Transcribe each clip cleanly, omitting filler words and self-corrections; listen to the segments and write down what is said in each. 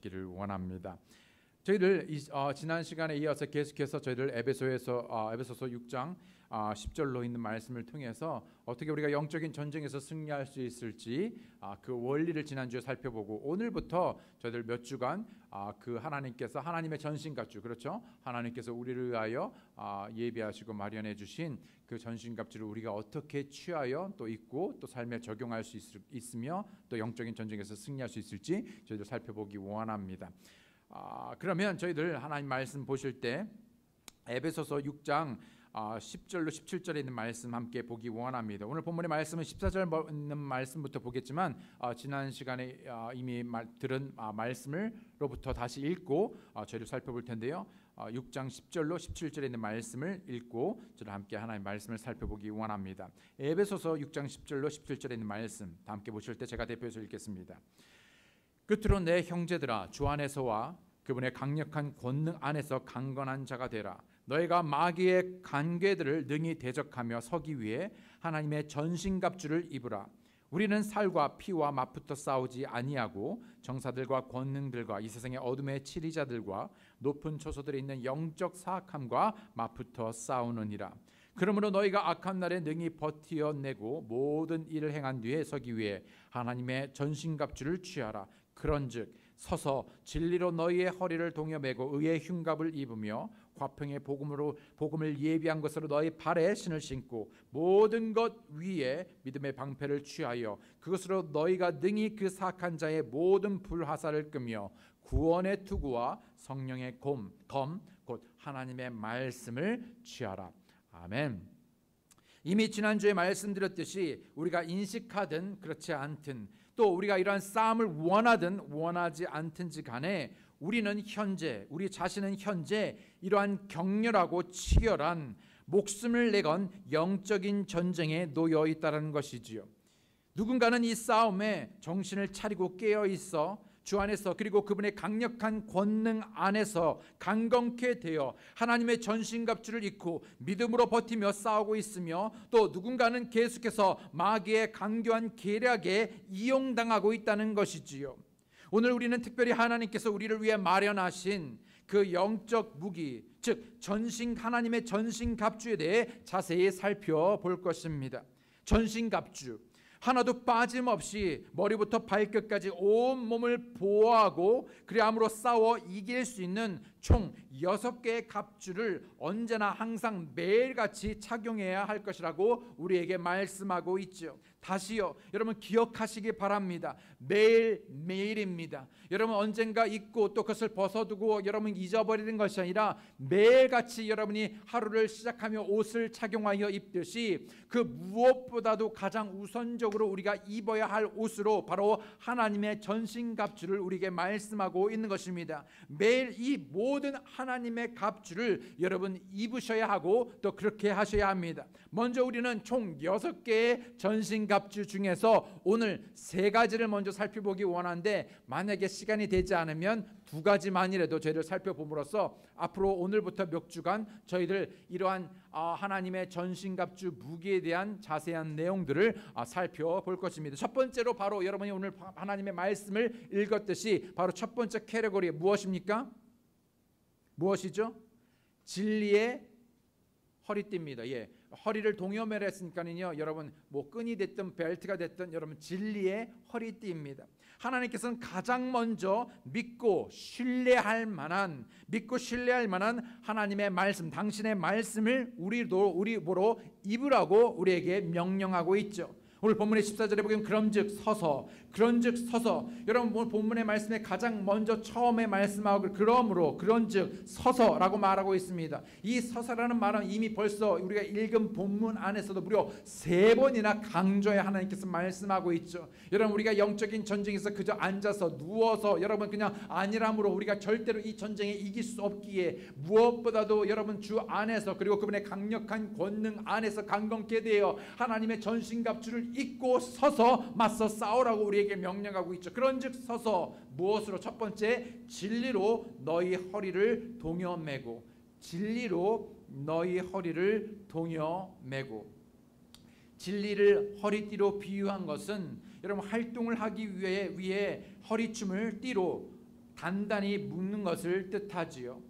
되시기를 원합니다. 저희들 지난 시간에 이어서 계속해서 저희들 에베소서 6장 10절로 있는 말씀을 통해서 어떻게 우리가 영적인 전쟁에서 승리할 수 있을지 그 원리를 지난주에 살펴보고, 오늘부터 저희들 몇 주간 그 하나님께서 하나님의 전신갑주, 그렇죠? 하나님께서 우리를 위하여 예비하시고 마련해 주신 그 전신갑주를 우리가 어떻게 취하여 또 입고 또 삶에 적용할 수 있으며 또 영적인 전쟁에서 승리할 수 있을지 저희들 살펴보기 원합니다. 그러면 저희들 하나님 말씀 보실 때 에베소서 6장 10절로 17절에 있는 말씀 함께 보기 원합니다. 오늘 본문의 말씀은 14절 있는 말씀부터 보겠지만 지난 시간에 이미 들은 말씀을로부터 다시 읽고 저희를 살펴볼 텐데요. 6장 10절로 17절에 있는 말씀을 읽고 저를 함께 하나님의 말씀을 살펴보기 원합니다. 에베소서 6장 10절로 17절에 있는 말씀 다 함께 보실 때 제가 대표해서 읽겠습니다. 끝으로 내 형제들아, 주 안에서와 그분의 강력한 권능 안에서 강건한 자가 되라. 너희가 마귀의 간궤들을 능히 대적하며 서기 위해 하나님의 전신갑주를 입으라. 우리는 살과 피와 맞붙어 싸우지 아니하고 정사들과 권능들과 이 세상의 어둠의 치리자들과 높은 초소들에 있는 영적 사악함과 맞붙어 싸우느니라. 그러므로 너희가 악한 날에 능히 버티어내고 모든 일을 행한 뒤에 서기 위해 하나님의 전신갑주를 취하라. 그런즉 서서 진리로 너희의 허리를 동여매고 의의 흉갑을 입으며 화평의 복음을 예비한 것으로 너희 발에 신을 신고 모든 것 위에 믿음의 방패를 취하여 그것으로 너희가 능히 그 사악한 자의 모든 불화살을 끄며 구원의 투구와 성령의 검 곧 하나님의 말씀을 취하라. 아멘. 이미 지난주에 말씀드렸듯이 우리가 인식하든 그렇지 않든 또 우리가 이러한 싸움을 원하든 원하지 않든지 간에 우리는 현재, 우리 자신은 현재 이러한 격렬하고 치열한 목숨을 내건 영적인 전쟁에 놓여 있다는 것이지요. 누군가는 이 싸움에 정신을 차리고 깨어 있어 주 안에서 그리고 그분의 강력한 권능 안에서 강건케 되어 하나님의 전신갑주를 입고 믿음으로 버티며 싸우고 있으며, 또 누군가는 계속해서 마귀의 강교한 계략에 이용당하고 있다는 것이지요. 오늘 우리는 특별히 하나님께서 우리를 위해 마련하신 그 영적 무기, 즉 하나님의 전신갑주에 대해 자세히 살펴볼 것입니다. 전신갑주, 하나도 빠짐없이 머리부터 발끝까지 온 몸을 보호하고 그리함으로 싸워 이길 수 있는 총 6개의 갑주를 언제나 항상 매일같이 착용해야 할 것이라고 우리에게 말씀하고 있죠. 다시요, 여러분 기억하시기 바랍니다. 매일매일입니다. 여러분 언젠가 입고 또 그것을 벗어두고 여러분 잊어버리는 것이 아니라 매일같이 여러분이 하루를 시작하며 옷을 착용하여 입듯이 그 무엇보다도 가장 우선적으로 우리가 입어야 할 옷으로 바로 하나님의 전신갑주를 우리에게 말씀하고 있는 것입니다. 매일 이 모든 하나님의 갑주를 여러분 입으셔야 하고 또 그렇게 하셔야 합니다. 먼저 우리는 총 6개의 전신갑주 중에서 오늘 3가지를 먼저 살펴보기 원하는데, 만약에 시간이 되지 않으면 2가지만이라도 저희를 살펴봄으로써 앞으로 오늘부터 몇 주간 저희들 이러한 하나님의 전신갑주 무기에 대한 자세한 내용들을 살펴볼 것입니다. 첫 번째로 바로 여러분이 오늘 하나님의 말씀을 읽었듯이 바로 첫 번째 캐테고리 무엇입니까? 무엇이죠? 진리의 허리띠입니다. 허리를 동여매라 했으니까요, 여러분 뭐 끈이 됐든 벨트가 됐든 여러분 진리의 허리띠입니다. 하나님께서는 가장 먼저 믿고 신뢰할 만한 하나님의 말씀, 당신의 말씀을 우리 보러 입으라고 우리에게 명령하고 있죠. 오늘 본문의 14절에 보면 그런즉 서서, 여러분 오늘 본문의 말씀에 가장 먼저 처음에 말씀하고 그런즉 서서라고 말하고 있습니다. 이 서서라는 말은 이미 벌써 우리가 읽은 본문 안에서도 무려 3번이나 강조해 하나님께서 말씀하고 있죠. 여러분 우리가 영적인 전쟁에서 그저 앉아서 누워서 여러분 그냥 아니라므로 우리가 절대로 이 전쟁에 이길 수 없기에 무엇보다도 여러분 주 안에서 그리고 그분의 강력한 권능 안에서 강건케 되어 하나님의 전신갑주를 입고 서서 맞서 싸우라고 우리에게 명령하고 있죠. 그런즉 서서 무엇으로? 첫 번째, 진리로 너희 허리를 동여매고, 진리를 허리띠로 비유한 것은 여러분 활동을 하기 위해 허리춤을 띠로 단단히 묶는 것을 뜻하지요.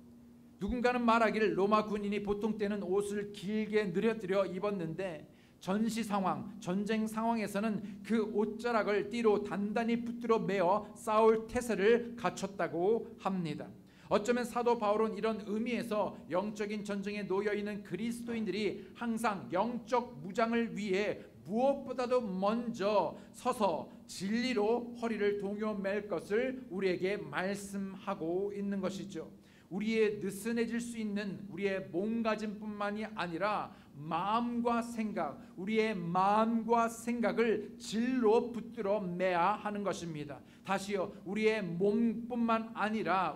누군가는 말하기를 로마 군인이 보통 때는 옷을 길게 늘어뜨려 입었는데 전시 상황, 전쟁 상황에서는 그 옷자락을 띠로 단단히 붙들어 매어 싸울 태세를 갖췄다고 합니다. 어쩌면 사도 바울은 이런 의미에서 영적인 전쟁에 놓여있는 그리스도인들이 항상 영적 무장을 위해 무엇보다도 먼저 서서 진리로 허리를 동여 맬 것을 우리에게 말씀하고 있는 것이죠. 우리의 느슨해질 수 있는 우리의 몸가짐뿐만이 아니라 마음과 생각, 우리의 마음과 생각을 진로 붙들어 매야 하는 것입니다. 다시요, 우리의 몸뿐만 아니라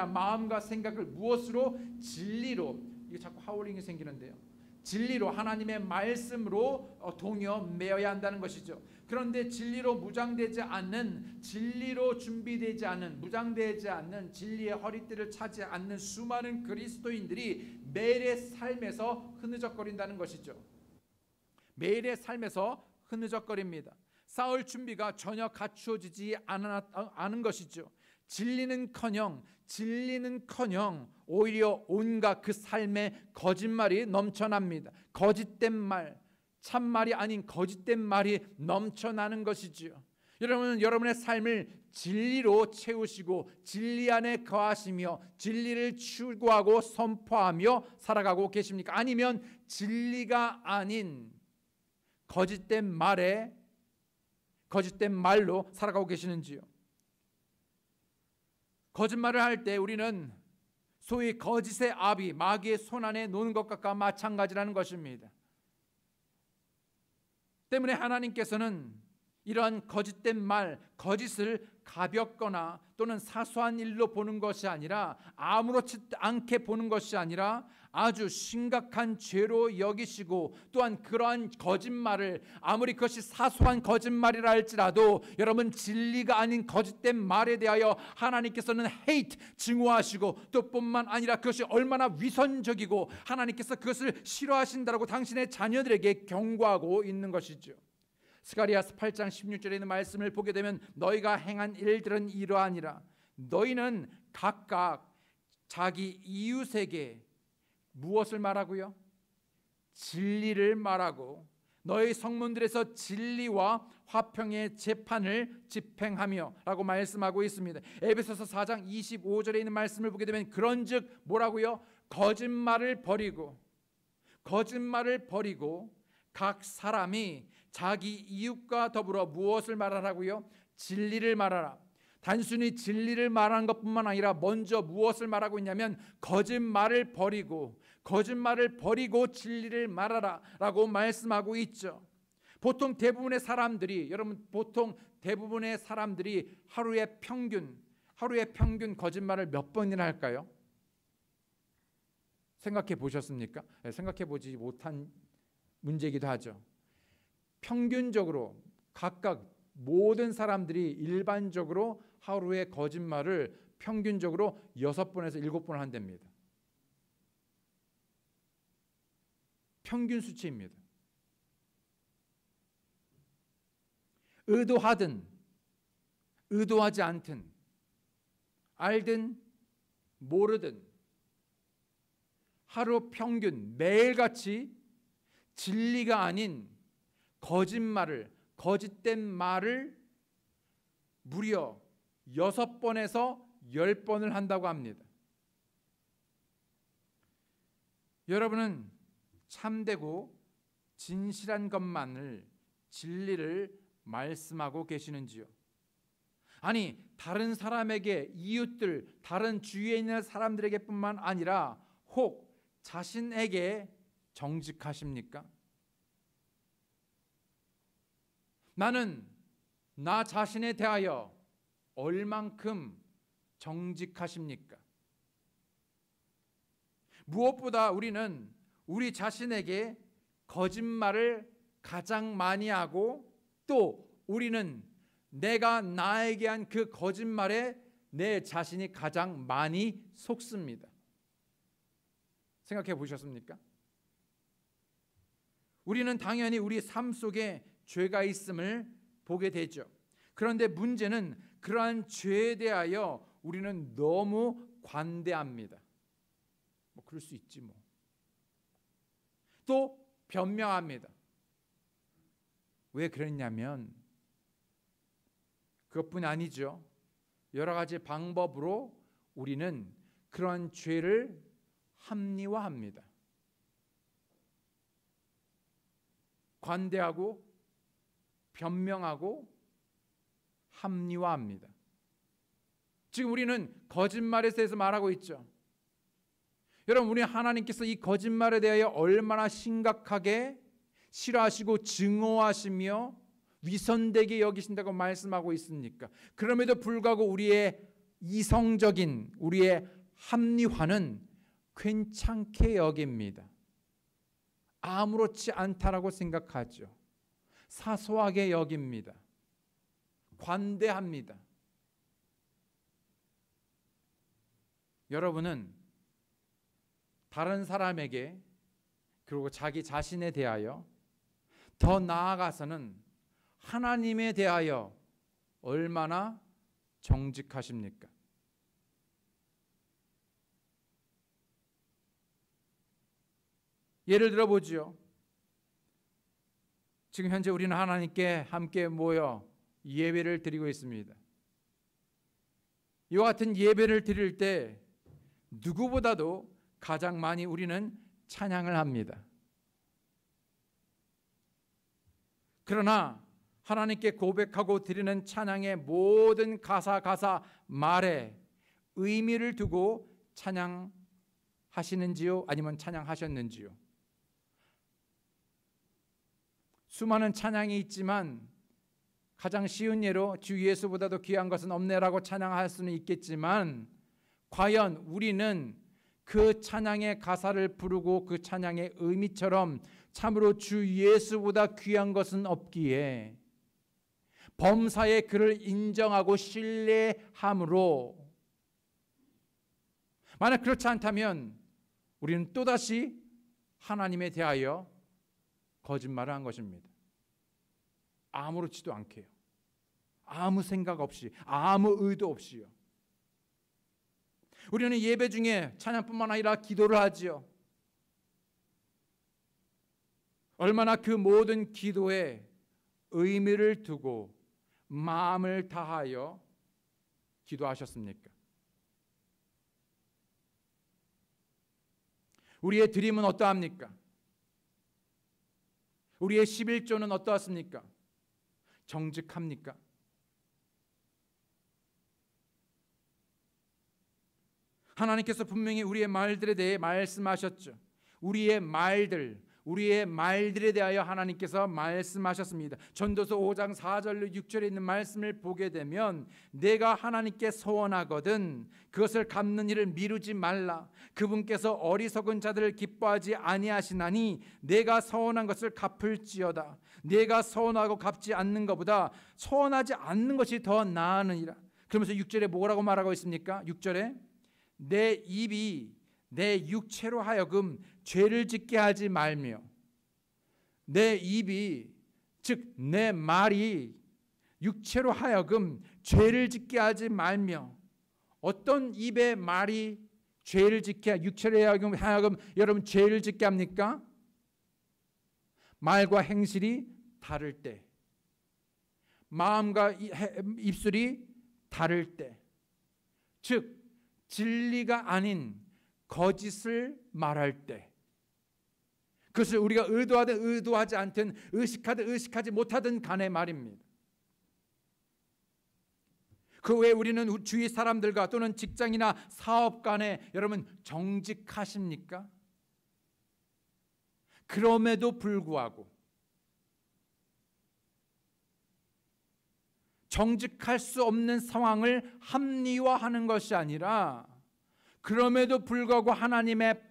마음과 생각을 무엇으로? 진리로. 이게 자꾸 하울링이 생기는데요. 진리로, 하나님의 말씀으로 동여 매어야 한다는 것이죠. 그런데 진리로 무장되지 않는, 진리로 준비되지 않는, 무장되지 않는, 진리의 허리띠를 차지 않는 수많은 그리스도인들이 매일의 삶에서 흐느적거린다는 것이죠. 매일의 삶에서 흐느적거립니다. 싸울 준비가 전혀 갖추어지지 않은 것이죠. 진리는커녕 오히려 온갖 그 삶의 거짓말이 넘쳐납니다. 거짓된 말, 참말이 아닌 거짓된 말이 넘쳐나는 것이지요. 여러분의 삶을 진리로 채우시고 진리 안에 거하시며 진리를 추구하고 선포하며 살아가고 계십니까? 아니면 진리가 아닌 거짓된 말로 살아가고 계시는지요? 거짓말을 할 때 우리는 소위 거짓의 아비, 마귀의 손 안에 노는 것과 마찬가지라는 것입니다. 때문에 하나님께서는 이러한 거짓된 말, 거짓을 가볍거나 또는 사소한 일로 보는 것이 아니라, 아무렇지 않게 보는 것이 아니라 아주 심각한 죄로 여기시고, 또한 그러한 거짓말을 아무리 그것이 사소한 거짓말이라 할지라도 여러분 진리가 아닌 거짓된 말에 대하여 하나님께서는 hate, 증오하시고, 또 뿐만 아니라 그것이 얼마나 위선적이고 하나님께서 그것을 싫어하신다라고 당신의 자녀들에게 경고하고 있는 것이죠. 스가랴서 8장 16절에 있는 말씀을 보게 되면 너희가 행한 일들은 이러하니라. 너희는 각각 자기 이웃에게 무엇을 말하고요? 진리를 말하고 너희 성문들에서 진리와 화평의 재판을 집행하며 라고 말씀하고 있습니다. 에베소서 4장 25절에 있는 말씀을 보게 되면 그런즉 뭐라고요? 거짓말을 버리고 각 사람이 자기 이웃과 더불어 무엇을 말하라고요? 진리를 말하라. 단순히 진리를 말하는 것뿐만 아니라 먼저 무엇을 말하고 있냐면 거짓말을 버리고 진리를 말하라 라고 말씀하고 있죠. 보통 대부분의 사람들이 하루에 평균 거짓말을 몇 번이나 할까요? 생각해 보셨습니까? 생각해 보지 못한 문제이기도 하죠. 평균적으로 각각 모든 사람들이 일반적으로 하루에 거짓말을 평균적으로 6번에서 7번을 한답니다. 평균 수치입니다. 의도하든 의도하지 않든 알든 모르든 하루 평균 매일같이 진리가 아닌 거짓된 말을 무려 6번에서 10번을 한다고 합니다. 여러분은 참되고 진실한 것만을, 진리를 말씀하고 계시는지요? 아니, 다른 사람에게, 이웃들, 다른 주위에 있는 사람들에게 뿐만 아니라 혹 자신에게 정직하십니까? 나는 나 자신에 대하여 얼만큼 정직하십니까? 무엇보다 우리는 우리 자신에게 거짓말을 가장 많이 하고, 또 우리는 내가 나에게 한 그 거짓말에 내 자신이 가장 많이 속습니다. 생각해 보셨습니까? 우리는 당연히 우리 삶 속에 죄가 있음을 보게 되죠. 그런데 문제는 그러한 죄에 대하여 우리는 너무 관대합니다. 뭐 그럴 수 있지 뭐. 또 변명합니다. 왜 그랬냐면 그것뿐 아니죠. 여러 가지 방법으로 우리는 그러한 죄를 합리화합니다. 관대하고 변명하고 합리화합니다. 지금 우리는 거짓말에 대해서 말하고 있죠. 여러분, 우리 하나님께서 이 거짓말에 대하여 얼마나 심각하게 싫어하시고 증오하시며 위선되게 여기신다고 말씀하고 있습니까? 그럼에도 불구하고 우리의 이성적인 우리의 합리화는 괜찮게 여깁니다. 아무렇지 않다라고 생각하죠. 사소하게 여깁니다. 관대합니다. 여러분은 다른 사람에게 그리고 자기 자신에 대하여 더 나아가서는 하나님에 대하여 얼마나 정직하십니까? 예를 들어 보지요. 지금 현재 우리는 하나님께 함께 모여 예배를 드리고 있습니다. 이와 같은 예배를 드릴 때 누구보다도 가장 많이 우리는 찬양을 합니다. 그러나 하나님께 고백하고 드리는 찬양의 모든 가사 말에 의미를 두고 찬양하시는지요? 아니면 찬양하셨는지요? 수많은 찬양이 있지만 가장 쉬운 예로 주 예수보다도 귀한 것은 없네라고 찬양할 수는 있겠지만 과연 우리는 그 찬양의 가사를 부르고 그 찬양의 의미처럼 참으로 주 예수보다 귀한 것은 없기에 범사에 그를 인정하고 신뢰함으로, 만약 그렇지 않다면 우리는 또다시 하나님에 대하여 거짓말을 한 것입니다. 아무렇지도 않게요. 아무 생각 없이, 아무 의도 없이요. 우리는 예배 중에 찬양뿐만 아니라 기도를 하지요. 얼마나 그 모든 기도에 의미를 두고 마음을 다하여 기도하셨습니까? 우리의 드림은 어떠합니까? 우리의 11조는 어떠했습니까? 정직합니까? 하나님께서 분명히 우리의 말들에 대해 말씀하셨죠. 우리의 말들에 대하여 하나님께서 말씀하셨습니다. 전도서 5장 4절로 6절에 있는 말씀을 보게 되면 내가 하나님께 서원하거든 그것을 갚는 일을 미루지 말라. 그분께서 어리석은 자들을 기뻐하지 아니하시나니 내가 서원한 것을 갚을지어다. 내가 서원하고 갚지 않는 것보다 서원하지 않는 것이 더 나으니라. 그러면서 6절에 뭐라고 말하고 있습니까? 6절에 내 입이 내 육체로 하여금 죄를 짓게 하지 말며, 내 입이 즉 내 말이 육체로 하여금 죄를 짓게 하지 말며, 어떤 입의 말이 죄를 짓게, 육체로 하여금 여러분 죄를 짓게 합니까? 말과 행실이 다를 때, 마음과 입술이 다를 때, 즉 진리가 아닌 거짓을 말할 때, 그것을 우리가 의도하든 의도하지 않든 의식하든 의식하지 못하든 간에 말입니다. 그 외에 우리는 주위 사람들과 또는 직장이나 사업 간에 여러분 정직하십니까? 그럼에도 불구하고 정직할 수 없는 상황을 합리화하는 것이 아니라 그럼에도 불구하고 하나님의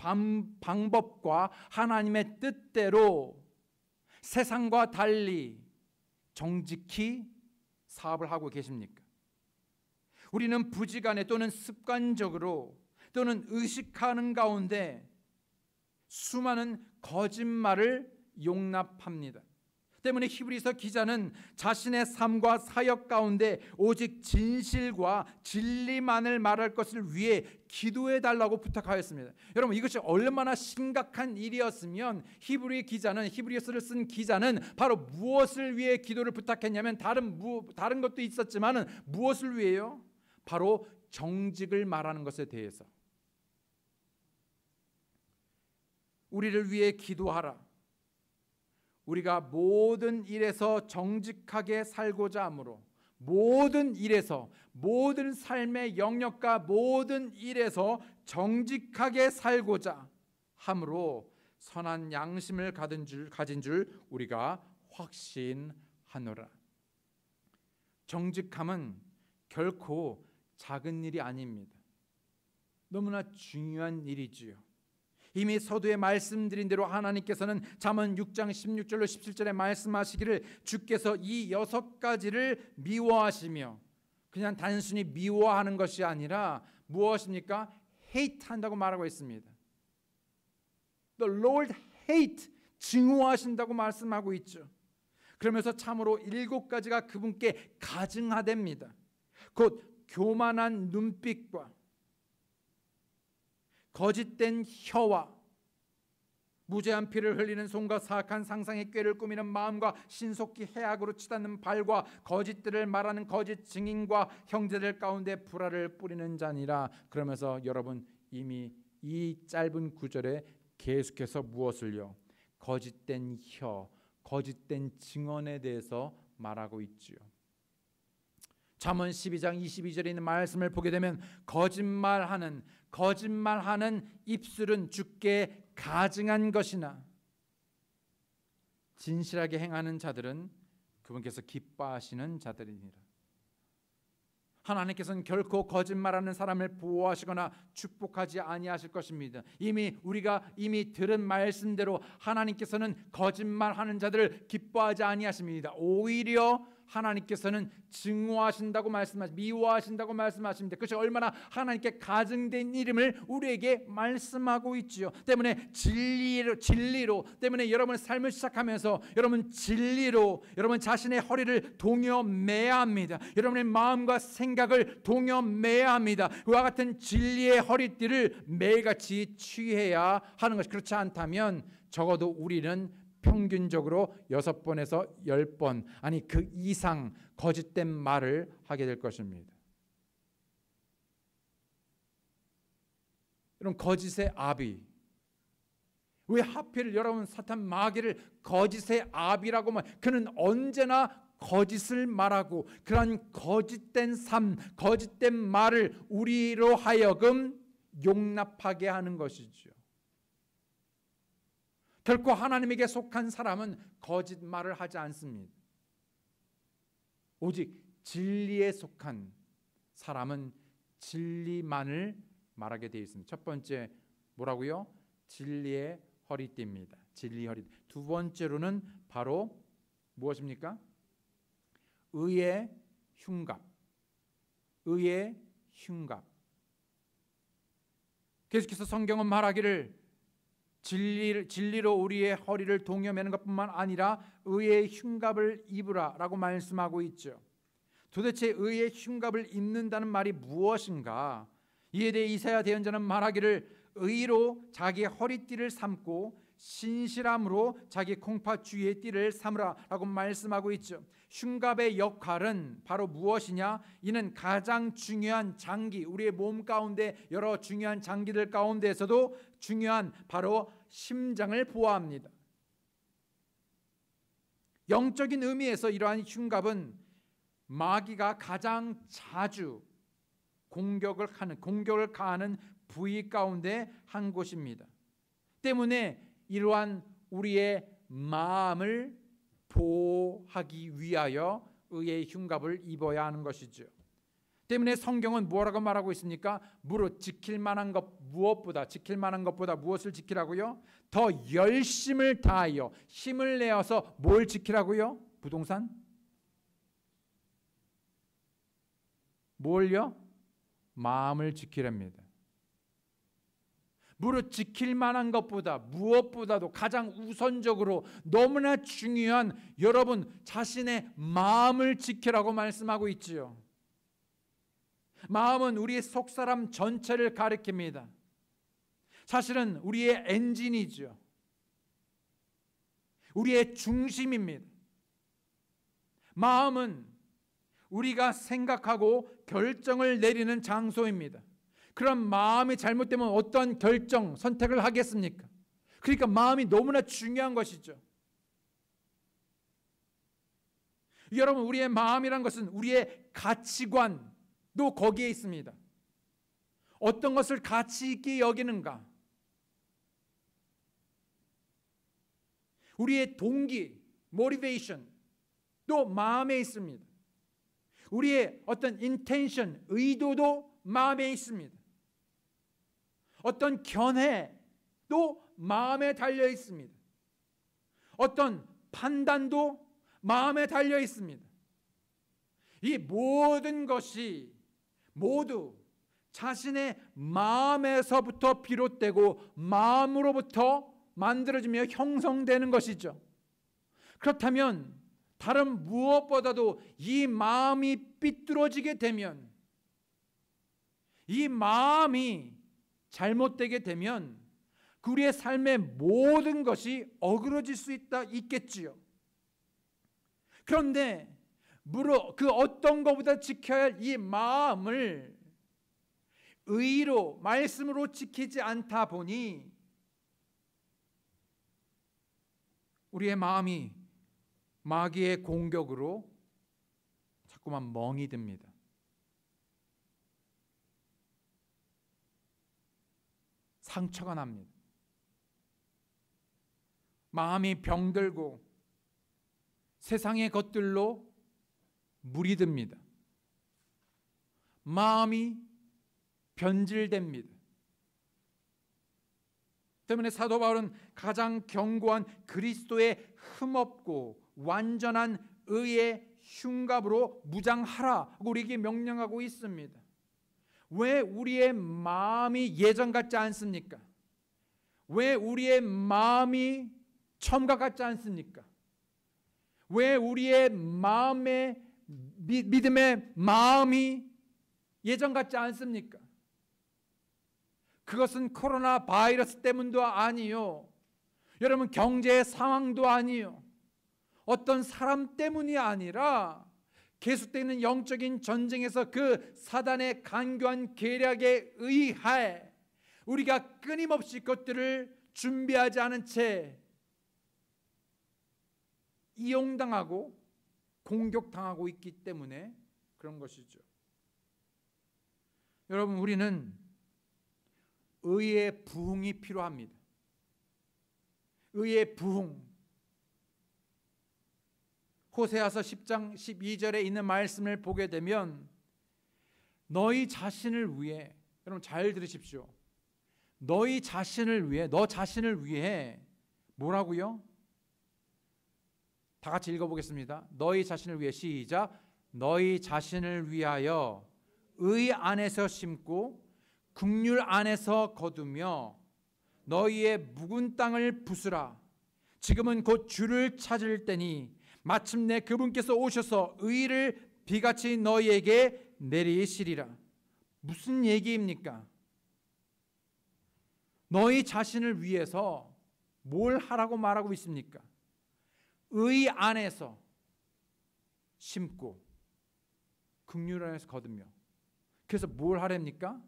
방법과 하나님의 뜻대로 세상과 달리 정직히 사업을 하고 계십니까? 우리는 부지간에 또는 습관적으로 또는 의식하는 가운데 수많은 거짓말을 용납합니다. 때문에 히브리서 기자는 자신의 삶과 사역 가운데 오직 진실과 진리만을 말할 것을 위해 기도해 달라고 부탁하였습니다. 여러분, 이것이 얼마나 심각한 일이었으면 히브리서를 쓴 기자는 바로 무엇을 위해 기도를 부탁했냐면 다른 것도 있었지만은 무엇을 위해요? 바로 정직을 말하는 것에 대해서. 우리를 위해 기도하라. 우리가 모든 일에서 정직하게 살고자 하므로, 모든 일에서, 모든 삶의 영역과 모든 일에서 정직하게 살고자 함으로 선한 양심을 가진 줄 우리가 확신하노라. 정직함은 결코 작은 일이 아닙니다. 너무나 중요한 일이지요. 이미 서두에 말씀드린 대로 하나님께서는 잠언 6장 16절로 17절에 말씀하시기를 주께서 이 6가지를 미워하시며, 그냥 단순히 미워하는 것이 아니라 무엇입니까? hate 한다고 말하고 있습니다. The Lord hate, 증오하신다고 말씀하고 있죠. 그러면서 참으로 7가지가 그분께 가증하됩니다. 곧 교만한 눈빛과 거짓된 혀와 무죄한 피를 흘리는 손과 사악한 상상의 꾀를 꾸미는 마음과 신속히 해악으로 치닫는 발과 거짓들을 말하는 거짓 증인과 형제들 가운데 불화를 뿌리는 자니라. 그러면서 여러분, 이미 이 짧은 구절에 계속해서 무엇을요? 거짓된 혀, 거짓된 증언에 대해서 말하고 있지요. 잠언 12장 22절에 있는 말씀을 보게 되면 거짓말하는 입술은 주께 가증한 것이나 진실하게 행하는 자들은 그분께서 기뻐하시는 자들이니라. 하나님께서는 결코 거짓말하는 사람을 보호하시거나 축복하지 아니하실 것입니다. 우리가 들은 말씀대로 하나님께서는 거짓말하는 자들을 기뻐하지 아니하십니다. 오히려 하나님께서는 증오하신다고 미워하신다고 말씀하십니다. 그것이 얼마나 하나님께 가증된 이름을 우리에게 말씀하고 있지요. 때문에 진리로 때문에 여러분 삶을 시작하면서 여러분 진리로 여러분 자신의 허리를 동여 매야 합니다. 여러분의 마음과 생각을 동여 매야 합니다. 그와 같은 진리의 허리띠를 매일같이 취해야 하는 것이, 그렇지 않다면 적어도 우리는 평균적으로 6번에서 10번, 아니 그 이상 거짓된 말을 하게 될 것입니다. 여러분, 거짓의 아비, 왜 하필 여러분 사탄 마귀를 거짓의 아비라고 그는 언제나 거짓을 말하고 그러한 거짓된 삶, 거짓된 말을 우리로 하여금 용납하게 하는 것이죠. 결코 하나님에게 속한 사람은 거짓말을 하지 않습니다. 오직 진리에 속한 사람은 진리만을 말하게 되어 있습니다. 첫 번째 뭐라고요? 진리의 허리띠입니다. 진리 허리띠. 두 번째로는 바로 무엇입니까? 의의 흉갑. 의의 흉갑. 계속해서 성경은 말하기를 진리로 우리의 허리를 동여매는 것뿐만 아니라 의의 흉갑을 입으라라고 말씀하고 있죠. 도대체 의의 흉갑을 입는다는 말이 무엇인가? 이에 대해 이사야 대언자는 말하기를 의로 자기 허리띠를 삼고 신실함으로 자기 콩팥 주위의 띠를 삼으라라고 말씀하고 있죠. 흉갑의 역할은 바로 무엇이냐? 이는 가장 중요한 장기, 우리의 몸 가운데 여러 중요한 장기들 가운데에서도 중요한 바로 심장을 보호합니다. 영적인 의미에서 이러한 흉갑은 마귀가 가장 자주 공격을 가하는 부위 가운데 한 곳입니다. 때문에 이러한 우리의 마음을 보호하기 위하여 의의 흉갑을 입어야 하는 것이죠. 때문에 성경은 뭐라고 말하고 있습니까? 무릇 지킬 만한 것보다 무엇을 지키라고요? 더 열심을 다하여 힘을 내어서 뭘 지키라고요? 부동산? 뭘요? 마음을 지키랍니다. 무릇 지킬 만한 것보다 무엇보다도 가장 우선적으로 너무나 중요한 여러분 자신의 마음을 지키라고 말씀하고 있지요. 마음은 우리의 속사람 전체를 가리킵니다. 사실은 우리의 엔진이죠. 우리의 중심입니다. 마음은 우리가 생각하고 결정을 내리는 장소입니다. 그런 마음이 잘못되면 어떤 결정, 선택을 하겠습니까? 그러니까 마음이 너무나 중요한 것이죠. 여러분, 우리의 마음이란 것은 우리의 가치관도 거기에 있습니다. 어떤 것을 가치 있게 여기는가? 우리의 동기, motivation도 마음에 있습니다. 우리의 어떤 intention, 의도도 마음에 있습니다. 어떤 견해도 마음에 달려 있습니다. 어떤 판단도 마음에 달려 있습니다. 이 모든 것이 모두 자신의 마음에서부터 비롯되고 마음으로부터 만들어지며 형성되는 것이죠. 그렇다면 다른 무엇보다도 이 마음이 삐뚤어지게 되면, 이 마음이 잘못되게 되면 우리의 삶의 모든 것이 어그러질 수 있겠지요. 그런데 무릇 그 어떤 것보다 지켜야 할 이 마음을 의로, 말씀으로 지키지 않다 보니 우리의 마음이 마귀의 공격으로 자꾸만 멍이 듭니다. 상처가 납니다. 마음이 병들고 세상의 것들로 물이 듭니다. 마음이 변질됩니다. 때문에 사도 바울은 가장 견고한 그리스도의 흠없고 완전한 의의 흉갑으로 무장하라 우리에게 명령하고 있습니다. 왜 우리의 마음이 예전 같지 않습니까? 왜 우리의 마음이 처음과 같지 않습니까? 왜 우리의 마음의 믿음의 마음이 예전 같지 않습니까? 그것은 코로나 바이러스 때문도 아니요, 여러분 경제의 상황도 아니요, 어떤 사람 때문이 아니라 계속되는 영적인 전쟁에서 그 사단의 간교한 계략에 의하여 우리가 끊임없이 그것들을 준비하지 않은 채 이용당하고 공격당하고 있기 때문에 그런 것이죠. 여러분, 우리는 의의 부흥이 필요합니다. 의의 부흥. 호세아서 10장 12절에 있는 말씀을 보게 되면 너희 자신을 위해, 여러분 잘 들으십시오. 너희 자신을 위해, 너 자신을 위해 뭐라고요? 다 같이 읽어보겠습니다. 너희 자신을 위해, 시작. 너희 자신을 위하여 의 안에서 심고 긍휼 안에서 거두며 너희의 묵은 땅을 부수라. 지금은 곧 주를 찾을 때니 마침내 그분께서 오셔서 의를 비같이 너희에게 내리시리라. 무슨 얘기입니까? 너희 자신을 위해서 뭘 하라고 말하고 있습니까? 의 안에서 심고 긍휼 안에서 거두며. 그래서 뭘 하랍니까?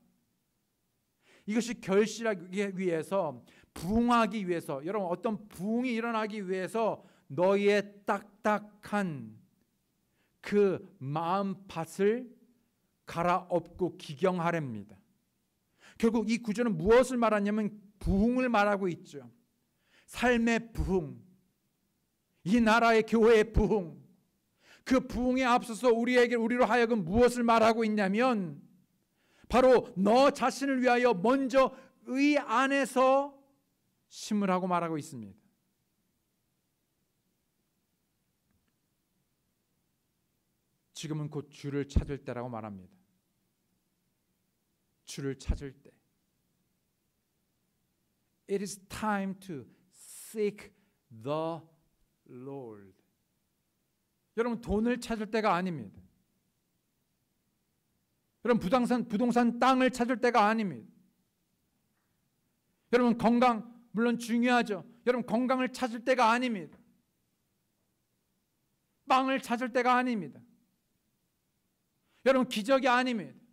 이것이 결실하기 위해서, 부흥하기 위해서, 여러분 어떤 부흥이 일어나기 위해서 너희의 딱딱한 그 마음밭을 갈아엎고 기경하랍니다. 결국 이 구절은 무엇을 말하냐면 부흥을 말하고 있죠. 삶의 부흥, 이 나라의 교회의 부흥. 그 부흥에 앞서서 우리로 하여금 무엇을 말하고 있냐면 바로 너 자신을 위하여 먼저 의 안에서 심으라고 말하고 있습니다. 지금은 곧 주를 찾을 때라고 말합니다. 주를 찾을 때. It is time to seek the Lord. 여러분 돈을 찾을 때가 아닙니다. 여러분 부동산 땅을 찾을 때가 아닙니다. 여러분 건강 물론 중요하죠. 여러분 건강을 찾을 때가 아닙니다. 빵을 찾을 때가 아닙니다. 여러분 기적이 아닙니다.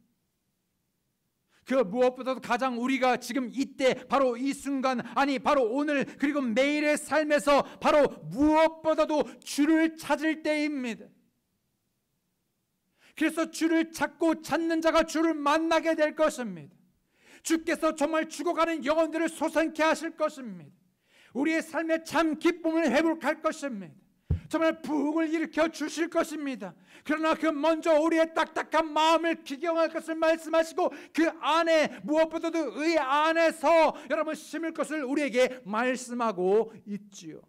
그 무엇보다도 가장 우리가 지금 이때 바로 이 순간 아니 바로 오늘 그리고 매일의 삶에서 바로 무엇보다도 주를 찾을 때입니다. 그래서 주를 찾고 찾는 자가 주를 만나게 될 것입니다. 주께서 정말 죽어가는 영혼들을 솟아나게 하실 것입니다. 우리의 삶의 참 기쁨을 회복할 것입니다. 정말 부흥을 일으켜 주실 것입니다. 그러나 그 먼저 우리의 딱딱한 마음을 기경할 것을 말씀하시고 그 안에 무엇보다도 의 안에서 여러분 심을 것을 우리에게 말씀하고 있지요.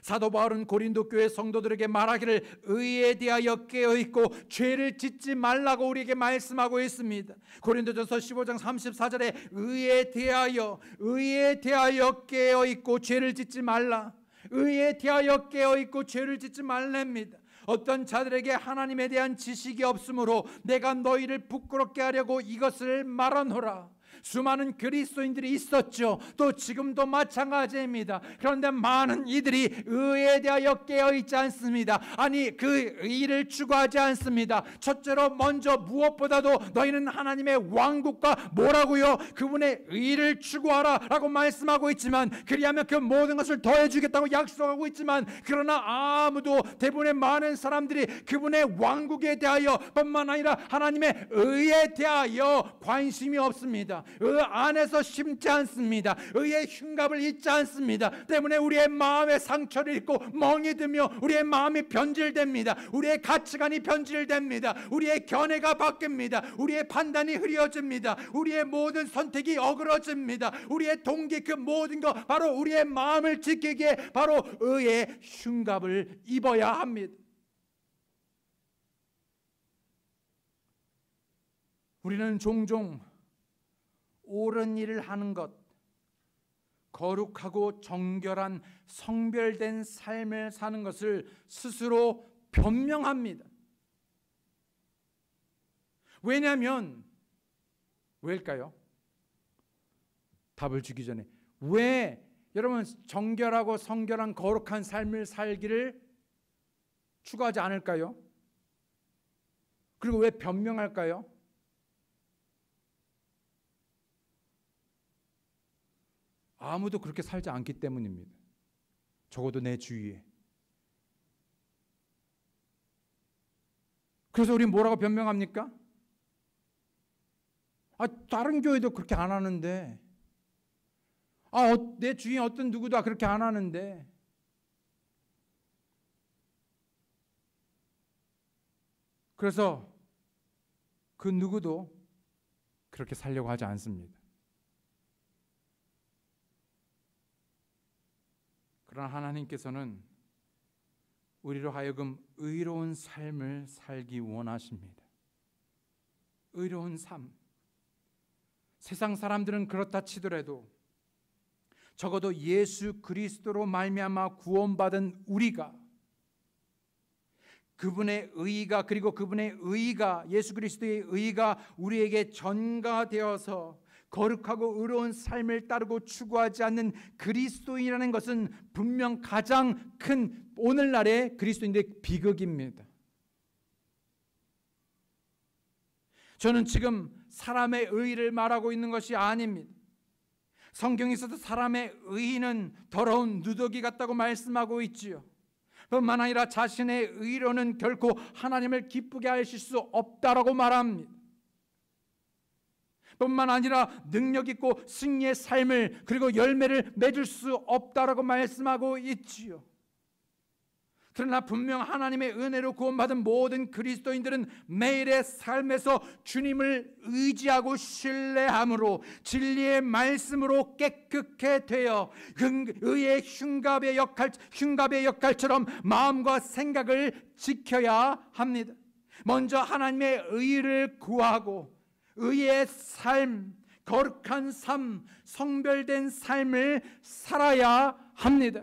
사도 바울은 고린도 교회 성도들에게 말하기를 의에 대하여 깨어있고 죄를 짓지 말라고 우리에게 말씀하고 있습니다. 고린도전서 15장 34절에 의에 대하여 깨어있고 죄를 짓지 말라. 의에 대하여 깨어있고 죄를 짓지 말랍니다. 어떤 자들에게 하나님에 대한 지식이 없으므로 내가 너희를 부끄럽게 하려고 이것을 말하노라. 수많은 그리스도인들이 있었죠. 또 지금도 마찬가지입니다. 그런데 많은 이들이 의에 대하여 깨어있지 않습니다. 아니 그 의를 추구하지 않습니다. 첫째로 먼저 무엇보다도 너희는 하나님의 왕국과 뭐라고요? 그분의 의를 추구하라 라고 말씀하고 있지만 그리하면 그 모든 것을 더해주겠다고 약속하고 있지만 그러나 아무도 대부분의 많은 사람들이 그분의 왕국에 대하여 뿐만 아니라 하나님의 의에 대하여 관심이 없습니다. 의 안에서 심지 않습니다. 의의 흉갑을 잊지 않습니다. 때문에 우리의 마음에 상처를 입고 멍이 들며 우리의 마음이 변질됩니다. 우리의 가치관이 변질됩니다. 우리의 견해가 바뀝니다. 우리의 판단이 흐려집니다. 우리의 모든 선택이 어그러집니다. 우리의 동기 그 모든 것 바로 우리의 마음을 지키기에 바로 의의 흉갑을 입어야 합니다. 우리는 종종 옳은 일을 하는 것, 거룩하고 정결한 성별된 삶을 사는 것을 스스로 변명합니다. 왜냐하면 왜일까요? 답을 주기 전에 왜 여러분 정결하고 성결한 거룩한 삶을 살기를 추구하지 않을까요? 그리고 왜 변명할까요? 아무도 그렇게 살지 않기 때문입니다. 적어도 내 주위에. 그래서 우리 뭐라고 변명합니까? 다른 교회도 그렇게 안 하는데, 내 주위에 어떤 누구도 그렇게 안 하는데. 그래서 그 누구도 그렇게 살려고 하지 않습니다. 그러나 하나님께서는 우리로 하여금 의로운 삶을 살기 원하십니다. 의로운 삶. 세상 사람들은 그렇다 치더라도 적어도 예수 그리스도로 말미암아 구원받은 우리가 그분의 의가 그리고 그분의 의가 예수 그리스도의 의가 우리에게 전가되어서 거룩하고 의로운 삶을 따르고 추구하지 않는 그리스도인이라는 것은 분명 가장 큰 오늘날의 그리스도인들의 비극입니다. 저는 지금 사람의 의를 말하고 있는 것이 아닙니다. 성경에서도 사람의 의는 더러운 누더기 같다고 말씀하고 있지요. 뿐만 아니라 자신의 의로는 결코 하나님을 기쁘게 하실 수 없다라고 말합니다. 뿐만 아니라 능력 있고 승리의 삶을 그리고 열매를 맺을 수 없다라고 말씀하고 있지요. 그러나 분명 하나님의 은혜로 구원받은 모든 그리스도인들은 매일의 삶에서 주님을 의지하고 신뢰함으로 진리의 말씀으로 깨끗게 되어 의의 흉갑의 역할처럼 마음과 생각을 지켜야 합니다. 먼저 하나님의 의를 구하고 의의 삶 거룩한 삶, 성별된 삶을 살아야 합니다.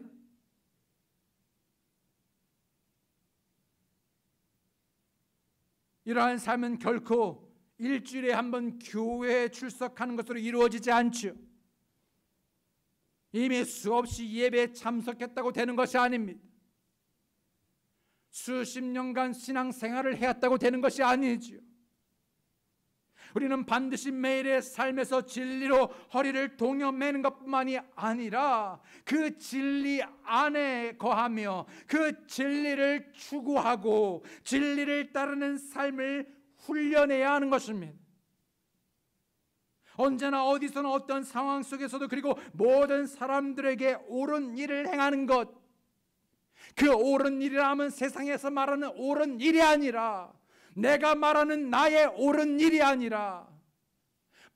이러한 삶은 결코 일주일에 한 번 교회에 출석하는 것으로 이루어지지 않죠. 이미 수없이 예배에 참석했다고 되는 것이 아닙니다. 수십 년간 신앙생활을 해왔다고 되는 것이 아니지요. 우리는 반드시 매일의 삶에서 진리로 허리를 동여매는 것뿐만이 아니라 그 진리 안에 거하며 그 진리를 추구하고 진리를 따르는 삶을 훈련해야 하는 것입니다. 언제나 어디서나 어떤 상황 속에서도 그리고 모든 사람들에게 옳은 일을 행하는 것, 그 옳은 일이라면 세상에서 말하는 옳은 일이 아니라 내가 말하는 나의 옳은 일이 아니라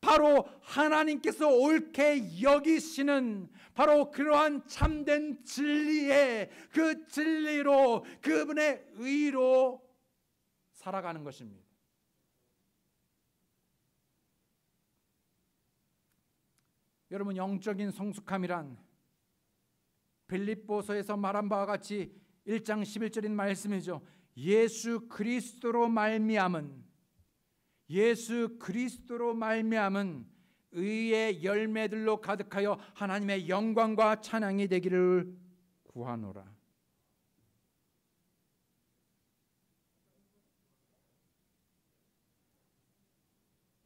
바로 하나님께서 옳게 여기시는 바로 그러한 참된 진리의 그 진리로 그분의 의로 살아가는 것입니다. 여러분, 영적인 성숙함이란 빌립보서에서 말한 바와 같이 1장 11절인 말씀이죠. 예수 그리스도로 말미암은 의의 열매들로 가득하여 하나님의 영광과 찬양이 되기를 구하노라.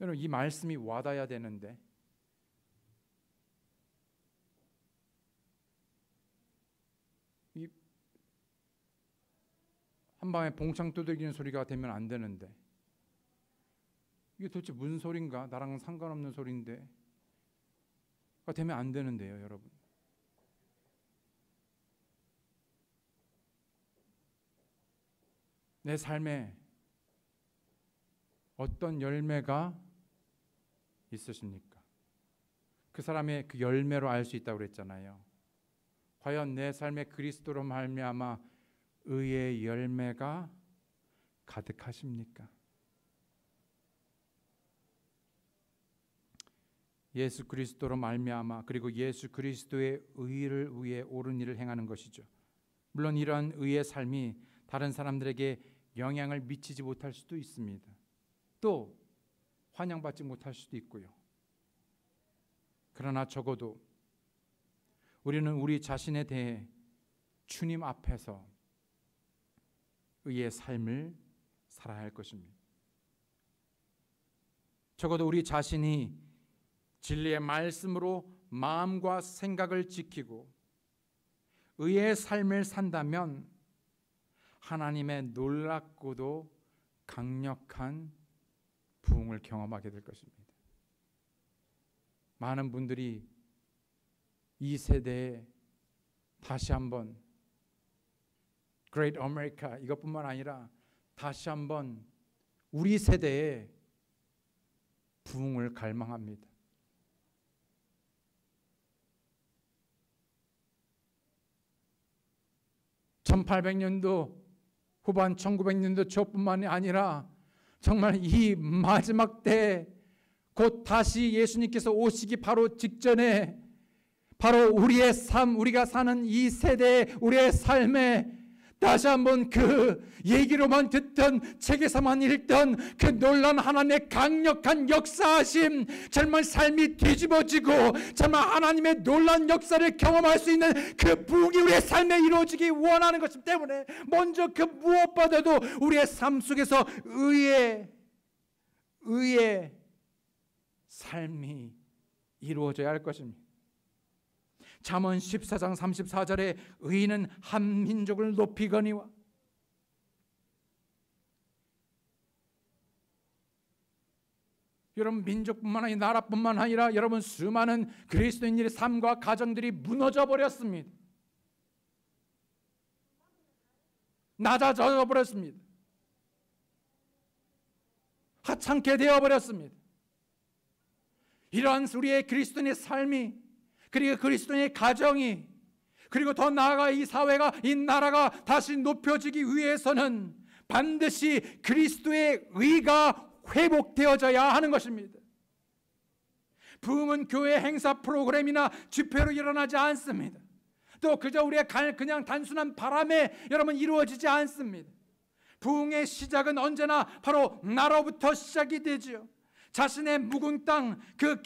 여러분, 이 말씀이 와닿아야 되는데 한밤에 봉창 두들기는 소리가 되면 안 되는데 이게 도대체 무슨 소린가? 나랑 상관없는 소리인데 가 되면 안 되는데요, 여러분. 내 삶에 어떤 열매가 있으십니까? 그 사람의 그 열매로 알 수 있다고 그랬잖아요. 과연 내 삶에 그리스도로 말미암아 의의 열매가 가득하십니까? 예수 그리스도로 말미암아 그리고 예수 그리스도의 의를 위해 옳은 일을 행하는 것이죠. 물론 이러한 의의 삶이 다른 사람들에게 영향을 미치지 못할 수도 있습니다. 또 환영받지 못할 수도 있고요. 그러나 적어도 우리는 우리 자신에 대해 주님 앞에서 의의 삶을 살아야 할 것입니다. 적어도 우리 자신이 진리의 말씀으로 마음과 생각을 지키고 의의 삶을 산다면 하나님의 놀랍고도 강력한 부흥을 경험하게 될 것입니다. 많은 분들이 이 세대에 다시 한번 Great America 이것뿐만 아니라 다시 한번 우리 세대에 부흥을 갈망합니다. (1800년도) 후반 1900년도 초뿐만이 아니라 정말 이 마지막 때 곧 다시 예수님께서 오시기 바로 직전에 바로 우리의 삶, 우리가 사는 이 세대 우리의 삶에 다시 한번 그 얘기로만 듣던 책에서만 읽던 그 놀라운 하나님의 강력한 역사하심, 정말 삶이 뒤집어지고 정말 하나님의 놀라운 역사를 경험할 수 있는 그 부흥이 우리의 삶에 이루어지기 원하는 것이기 때문에 먼저 그 무엇보다도 우리의 삶 속에서 의의 삶이 이루어져야 할 것입니다. 잠언 14장 34절에 의인은 한 민족을 높이거니와 여러분 민족뿐만 아니라 나라뿐만 아니라 여러분 수많은 그리스도인들의 삶과 가정들이 무너져 버렸습니다. 낮아져 버렸습니다. 하찮게 되어 버렸습니다. 이러한 우리의 그리스도인의 삶이 그리고 그리스도인의 가정이 그리고 더 나아가 이 사회가 이 나라가 다시 높여지기 위해서는 반드시 그리스도의 의가 회복되어져야 하는 것입니다. 부흥은 교회 행사 프로그램이나 집회로 일어나지 않습니다. 또 그저 우리의 그냥 단순한 바람에 여러분 이루어지지 않습니다. 부흥의 시작은 언제나 바로 나로부터 시작이 되죠. 자신의 묵은 땅, 그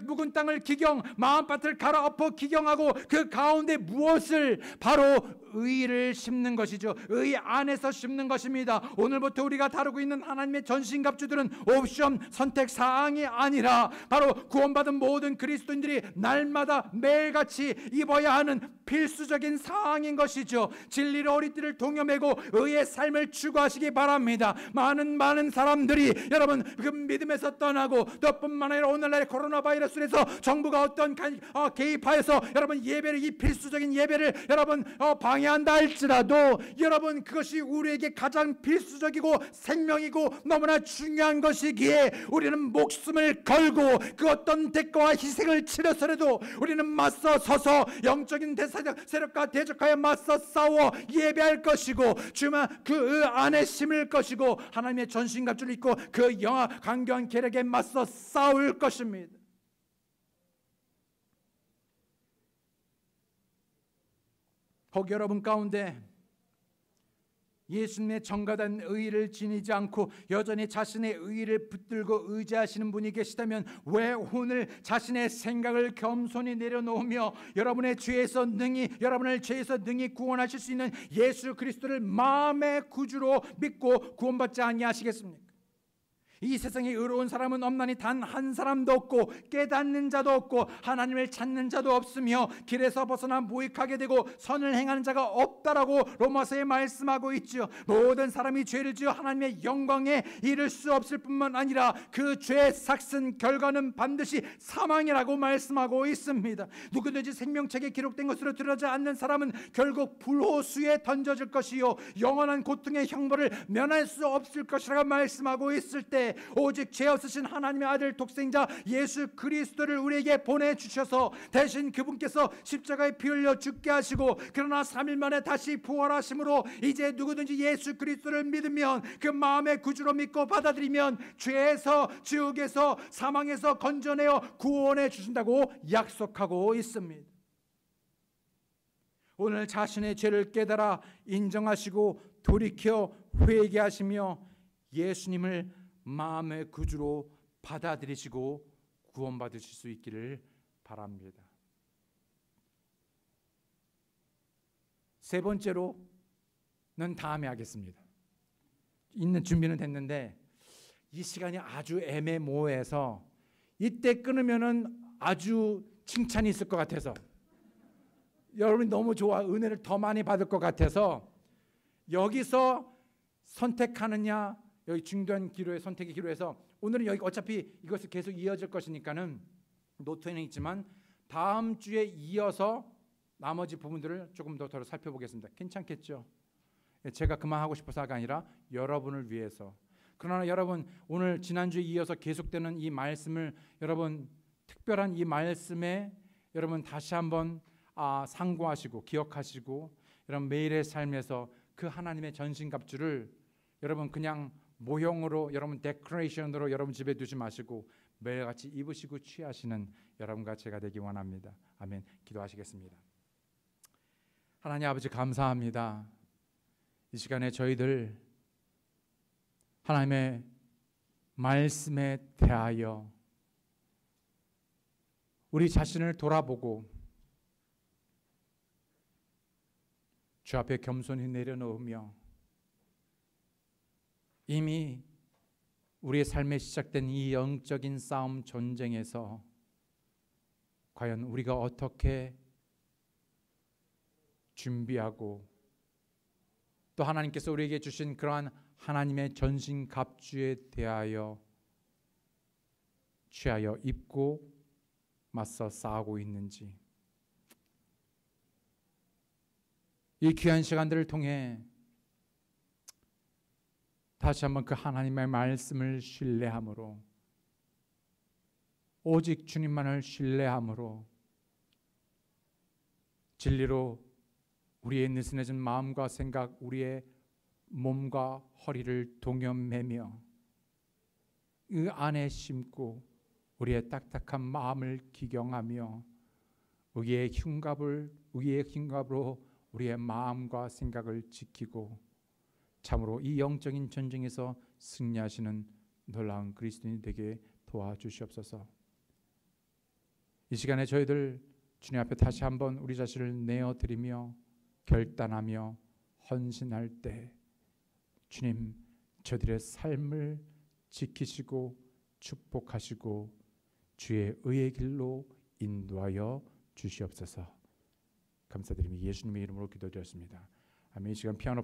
묵은 땅을 마음밭을 갈아엎어 기경하고 그 가운데 무엇을 바로 의를 심는 것이죠. 의 안에서 심는 것입니다. 오늘부터 우리가 다루고 있는 하나님의 전신갑주들은 옵션 선택 사항이 아니라 바로 구원받은 모든 그리스도인들이 날마다 매일같이 입어야 하는 필수적인 사항인 것이죠. 진리로 허리띠를 동여매고 의의 삶을 추구하시기 바랍니다. 많은 사람들이 여러분 그 믿음에서 떠나고 또 뿐만 아니라 오늘날의 코로나 바이러스에서 정부가 어떤 개입하여서 여러분 이 필수적인 예배를 여러분 방해한다 할지라도 여러분 그것이 우리에게 가장 필수적이고 생명이고 너무나 중요한 것이기에 우리는 목숨을 걸고 그 어떤 대가와 희생을 치러서라도 우리는 맞서 서서 영적인 세력과 대적하여 맞서 싸워 예배할 것이고 주만 그 안에 심을 것이고 하나님의 전신갑주를 입고 그 영화 강경한 계략에 맞서 싸울 것입니다. 혹 여러분 가운데 예수님의 정가된 의의를 지니지 않고 여전히 자신의 의의를 붙들고 의지하시는 분이 계시다면 왜 오늘 자신의 생각을 겸손히 내려놓으며 여러분을 죄에서 능히 구원하실 수 있는 예수 그리스도를 마음의 구주로 믿고 구원받지 아니하시겠습니까? 이 세상에 의로운 사람은 없나니 단 한 사람도 없고 깨닫는 자도 없고 하나님을 찾는 자도 없으며 길에서 벗어나 무익하게 되고 선을 행하는 자가 없다라고 로마서에 말씀하고 있죠. 모든 사람이 죄를 지어 하나님의 영광에 이를 수 없을 뿐만 아니라 그 죄의 삭슨 결과는 반드시 사망이라고 말씀하고 있습니다. 누구든지 생명책에 기록된 것으로 드러나지 않는 사람은 결국 불호수에 던져질 것이요 영원한 고통의 형벌을 면할 수 없을 것이라고 말씀하고 있을 때 오직 죄 없으신 하나님의 아들 독생자 예수 그리스도를 우리에게 보내주셔서 대신 그분께서 십자가에 피 흘려 죽게 하시고 그러나 3일 만에 다시 부활하심으로 이제 누구든지 예수 그리스도를 믿으면 그 마음의 구주로 믿고 받아들이면 죄에서 지옥에서 사망에서 건져내어 구원해 주신다고 약속하고 있습니다. 오늘 자신의 죄를 깨달아 인정하시고 돌이켜 회개하시며 예수님을 마음의 구주로 받아들이시고 구원받으실 수 있기를 바랍니다. 세 번째로는 다음에 하겠습니다. 있는 준비는 됐는데 이 시간이 아주 애매모호해서 이때 끊으면은 아주 칭찬이 있을 것 같아서 여러분이 너무 좋아 은혜를 더 많이 받을 것 같아서 여기서 선택하느냐 여기 중단 기로의 선택의 기로에서 오늘은 여기 어차피 이것이 계속 이어질 것이니까는 노트에는 있지만 다음 주에 이어서 나머지 부분들을 조금 더 살펴보겠습니다. 괜찮겠죠? 제가 그만하고 싶어서가 아니라 여러분을 위해서. 그러나 여러분 오늘 지난주에 이어서 계속되는 이 말씀을 여러분 특별한 이 말씀에 여러분 다시 한번 상고하시고 기억하시고 여러분 매일의 삶에서 그 하나님의 전신갑주를 여러분 그냥 모형으로 여러분 데코레이션으로 여러분 집에 두지 마시고 매일같이 입으시고 취하시는 여러분과 제가 되기 원합니다. 아멘. 기도하시겠습니다. 하나님 아버지 감사합니다. 이 시간에 저희들 하나님의 말씀에 대하여 우리 자신을 돌아보고 주 앞에 겸손히 내려놓으며 이미 우리의 삶에 시작된 이 영적인 싸움 전쟁에서 과연 우리가 어떻게 준비하고 또 하나님께서 우리에게 주신 그러한 하나님의 전신갑주에 대하여 취하여 입고 맞서 싸우고 있는지 이 귀한 시간들을 통해 다시 한번 그 하나님의 말씀을 신뢰함으로 오직 주님만을 신뢰함으로 진리로 우리의 느슨해진 마음과 생각 우리의 몸과 허리를 동여매며 그 안에 심고 우리의 딱딱한 마음을 기경하며 의의 흉갑으로 우리의 마음과 생각을 지키고 참으로 이 영적인 전쟁에서 승리하시는 놀라운 그리스도인이 되게 도와주시옵소서. 이 시간에 저희들 주님 앞에 다시 한번 우리 자신을 내어드리며 결단하며 헌신할 때 주님 저들의 삶을 지키시고 축복하시고 주의 의의 길로 인도하여 주시옵소서. 감사드리며 예수님의 이름으로 기도드렸습니다. 아멘. 이 시간 피아노